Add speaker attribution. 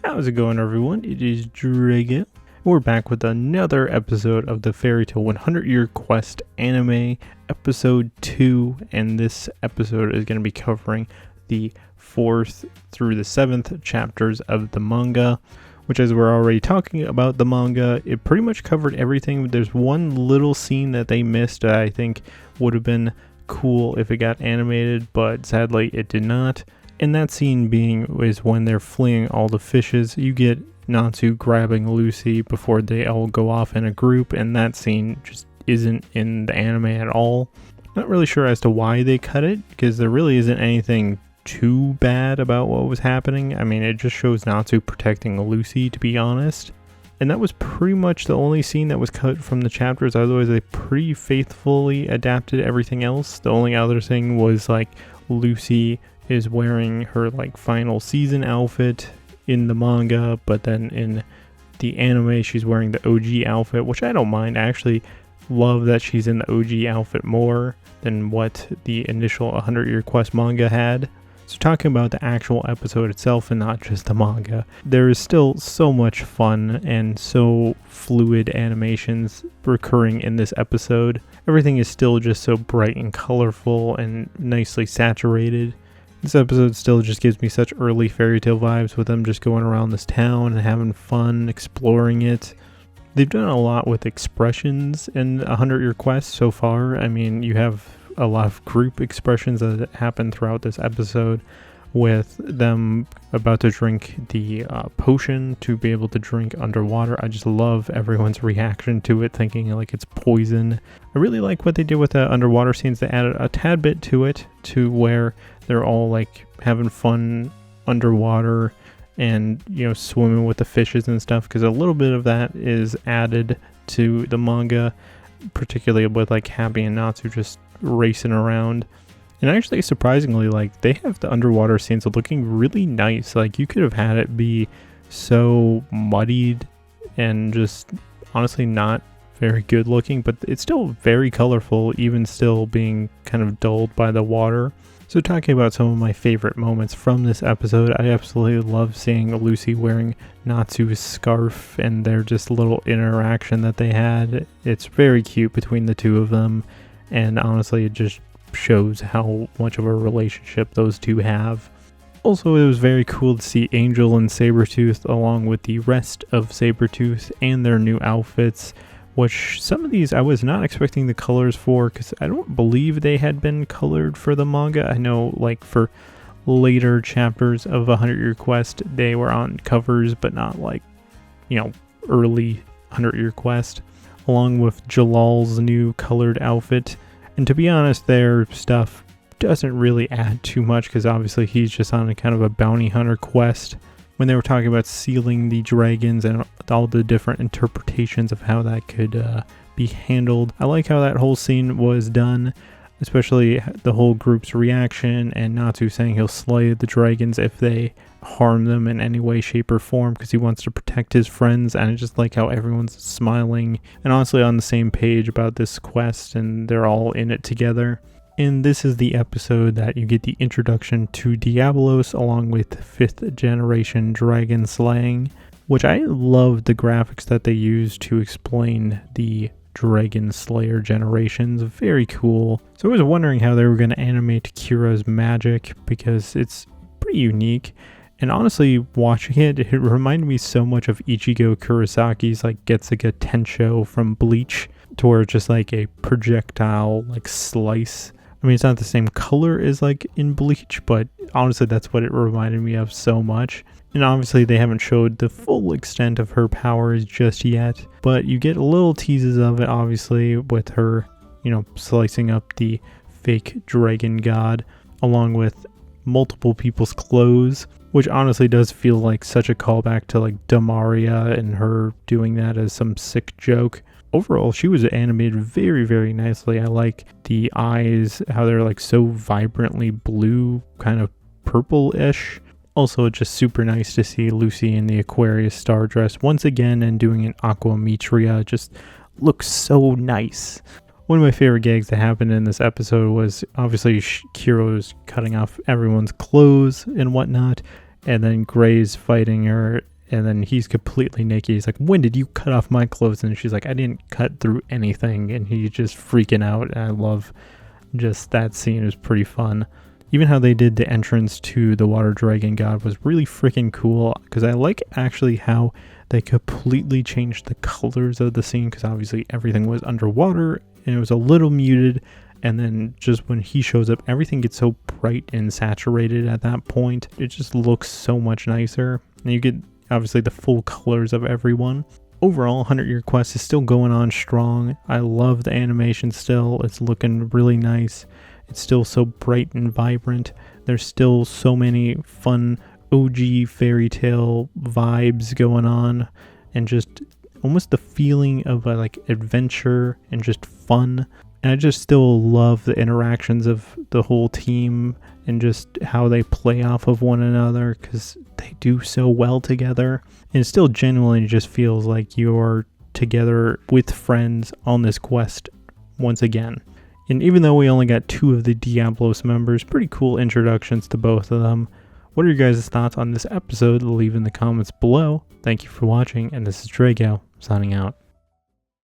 Speaker 1: How's it going, everyone? It is Drago. We're back with another episode of the Fairy Tale 100 Year Quest anime, episode 2, and this episode is going to be covering the 4th through the 7th chapters of the manga, which, as we're already talking about the manga, it pretty much covered everything. There's one little scene that they missed that I think would have been cool if it got animated, but sadly it did not. And that scene is when they're fleeing all the fishes. You get Natsu grabbing Lucy before they all go off in a group, and that scene just isn't in the anime at all. Not really sure as to why they cut it, because there really isn't anything too bad about what was happening. I mean, it just shows Natsu protecting Lucy, to be honest. And that was pretty much the only scene that was cut from the chapters. Otherwise, they pretty faithfully adapted everything else. The only other thing was like Lucy is wearing her like final season outfit in the manga, but then in the anime she's wearing the OG outfit, which I don't mind. I actually love that she's in the OG outfit more than what the initial 100 Year Quest manga had. So talking about the actual episode itself and not just the manga, there is still so much fun and so fluid animations recurring in this episode. Everything is still just so bright and colorful and nicely saturated. This episode still just gives me such early fairy tale vibes with them just going around this town and having fun, exploring it. They've done a lot with expressions in 100 Year Quest so far. I mean, you have a lot of group expressions that happen throughout this episode with them about to drink the potion to be able to drink underwater. I just love everyone's reaction to it, thinking like it's poison. I really like what they did with the underwater scenes. They added a tad bit to it, to where they're all like having fun underwater and, you know, swimming with the fishes and stuff, because a little bit of that is added to the manga, particularly with like Happy and Natsu just racing around. And actually, surprisingly, like, they have the underwater scenes looking really nice. Like, you could have had it be so muddied and just honestly not very good looking, but it's still very colorful, even still being kind of dulled by the water. So talking about some of my favorite moments from this episode, I absolutely love seeing Lucy wearing Natsu's scarf and their just little interaction that they had. It's very cute between the two of them, and honestly, it just shows how much of a relationship those two have. Also, it was very cool to see Angel and Sabertooth along with the rest of Sabertooth and their new outfits, which some of these I was not expecting the colors for, because I don't believe they had been colored for the manga. I know like for later chapters of 100 Year Quest they were on covers, but not like, you know, early 100 Year Quest, along with Jalal's new colored outfit. And to be honest, their stuff doesn't really add too much, because obviously he's just on a kind of a bounty hunter quest. When they were talking about sealing the dragons and all the different interpretations of how that could be handled, I like how that whole scene was done, especially the whole group's reaction and Natsu saying he'll slay the dragons if they harm them in any way, shape, or form, because he wants to protect his friends. And I just like how everyone's smiling and honestly on the same page about this quest, and they're all in it together. And this is the episode that you get the introduction to Diabolos along with 5th generation dragon slaying, which I love the graphics that they used to explain the Dragon Slayer generations. Very cool. So I was wondering how they were going to animate Kira's magic, because it's pretty unique. And honestly, watching it reminded me so much of Ichigo Kurisaki's like Getsuga Tensho from Bleach, to where it's just like a projectile like slice. I mean, it's not the same color as like in Bleach, but honestly that's what it reminded me of so much. And obviously they haven't showed the full extent of her powers just yet, but you get little teases of it, obviously, with her, you know, slicing up the fake dragon god along with multiple people's clothes, which honestly does feel like such a callback to like Damaria and her doing that as some sick joke. Overall, she was animated very, very nicely. I like the eyes, how they're like so vibrantly blue, kind of purple-ish. Also, just super nice to see Lucy in the Aquarius star dress once again and doing an Aquametria. Just looks so nice. One of my favorite gags that happened in this episode was obviously Kiro's cutting off everyone's clothes and whatnot. and then Gray's fighting her, and then he's completely naked. He's like, when did you cut off my clothes? And she's like, I didn't cut through anything. And he's just freaking out. And I love just that scene. It was pretty fun. Even how they did the entrance to the water dragon god was really freaking cool, because I like actually how they completely changed the colors of the scene, because obviously everything was underwater and it was a little muted, and then just when he shows up, everything gets so bright and saturated at that point. It just looks so much nicer, and you get obviously the full colors of everyone. Overall, 100-Year Quest is still going on strong. I love the animation still. It's looking really nice. It's still so bright and vibrant. There's still so many fun OG fairy tale vibes going on, and just almost the feeling of like adventure and just fun. And I just still love the interactions of the whole team and just how they play off of one another, because they do so well together. And it still genuinely just feels like you're together with friends on this quest once again. And even though we only got 2 of the Diablos members, pretty cool introductions to both of them. What are your guys' thoughts on this episode? Leave in the comments below. Thank you for watching, and this is Drago, signing out.